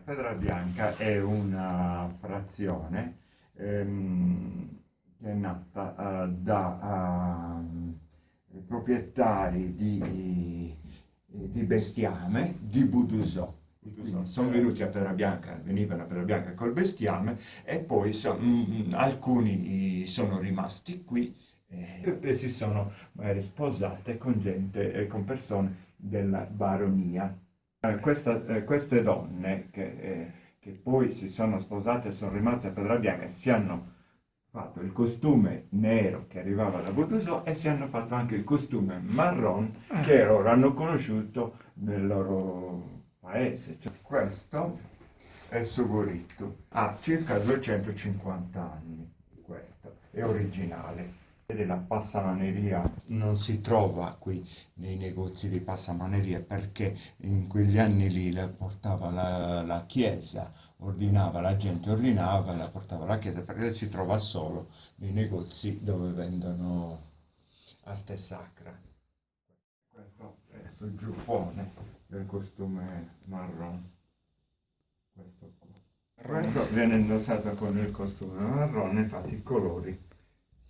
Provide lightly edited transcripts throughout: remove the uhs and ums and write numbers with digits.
Pedra Bianca è una frazione che è nata da proprietari di bestiame di Budusò. Sono venuti a Pedra Bianca, venivano a Pedra Bianca col bestiame e poi alcuni sono rimasti qui e si sono sposate con gente, con persone della baronia. Queste donne che poi si sono sposate e sono rimaste a Pedra Bianca si hanno fatto il costume nero che arrivava da Budusò e si hanno fatto anche il costume marron che loro hanno conosciuto nel loro paese. Cioè, questo è Sugoritto, ha circa 250 anni, questo è originale. La passamaneria non si trova qui nei negozi di passamaneria perché in quegli anni lì la portava la chiesa, la gente ordinava e la portava alla chiesa, perché si trova solo nei negozi dove vendono arte sacra. Questo è il giubbone del costume marron, questo qua. Questo viene indossato con il costume marrone, infatti i colori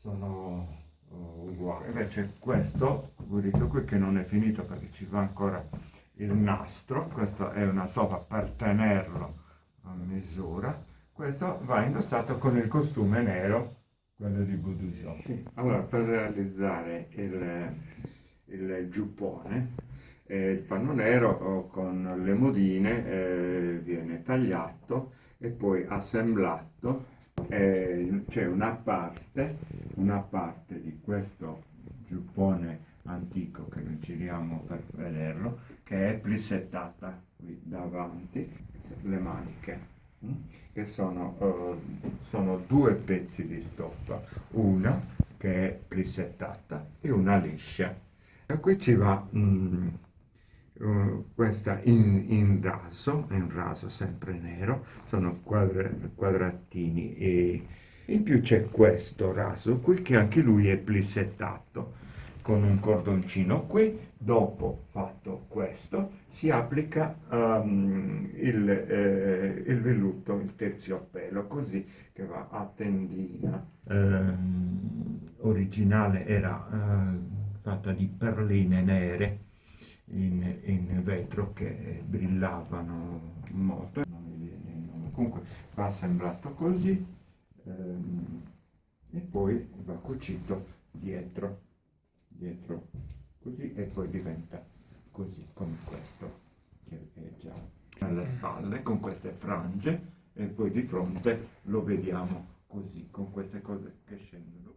sono uguali. Invece questo burrito qui che non è finito perché ci va ancora il nastro, questa è una topa per tenerlo a misura, questo va indossato con il costume nero, quello di Budusò. Sì. Allora, per realizzare il giubbone, il panno nero con le modine viene tagliato e poi assemblato. C'è una parte di questo giubbone antico che non giriamo per vederlo, che è plissettata qui davanti, le maniche, che sono due pezzi di stoffa, una che è plissettata e una liscia. E qui ci va questa in raso sempre nero, sono quadratini e in più c'è questo raso qui che anche lui è plissettato con un cordoncino qui. Dopo fatto questo si applica il velluto, il terziopelo, così che va a tendina. Originale era fatta di perline nere in vetro che brillavano molto. Non mi viene il nome. Comunque va assemblato così e poi va cucito dietro così e poi diventa così come questo che è già alle spalle con queste frange e poi di fronte lo vediamo così con queste cose che scendono.